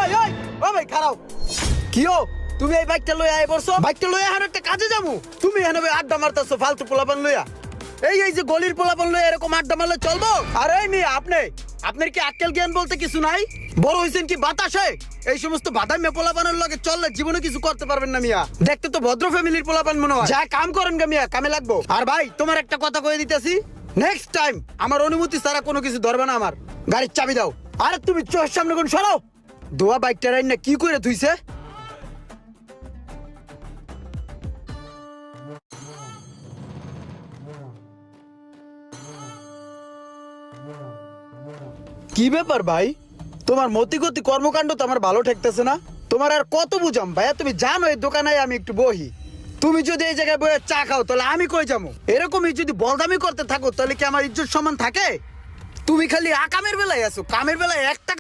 ওই ওই ও ভাই খারাও কিও তুমি এই বাইকটা লইয়া আই বসো বাইকটা লইয়া আর একটা কাজে যামু তুমি এখানে ভাই আড্ডা মারতাছো ফালতু পোলাপান লইয়া এই যে গলির পোলাপান লইয়া এরকম আড্ডা মারলে চলবো আরে মিয়া আপনার কি আক্কেল জ্ঞান বলতে কিছু নাই বড় হইছেন কি বাতাসে এই সমস্ত বাদামি পোলাপানের লগে চললে জীবনে কিছু করতে পারবেন না মিয়া দেখতে তো ভদ্র ফ্যামিলির পোলাপান মনে হয় যা কাম করেন গা মিয়া কামে লাগবো আর ভাই তোমার একটা কথা কয়ে দিতেছি নেক্সট টাইম আমার অনুমতি ছাড়া কোনো কিছু ধরবে না আমার গাড়ির চাবি দাও আরে তুমি চোখের সামনে কোন সরাও দোয়া বাইকটা রাইন না কি করে থুইছে কি ব্যাপার ভাই তোমার মতিগতি কর্মকাণ্ড তো আমার ভালো ঠেকতেছে না তোমার আর কত বুঝাম ভাইয়া তুমি জানো এই দোকানে আমি একটু বহি তুমি যদি এই জায়গায় বসে চা খাও তাহলে আমি কই যাবো এরকমই যদি বলদামি করতে থাকো তাহলে কি আমার ইজ্জত সম্মান থাকে তুমি খালি আকামের বেলায় আছো কামের বেলায় একটা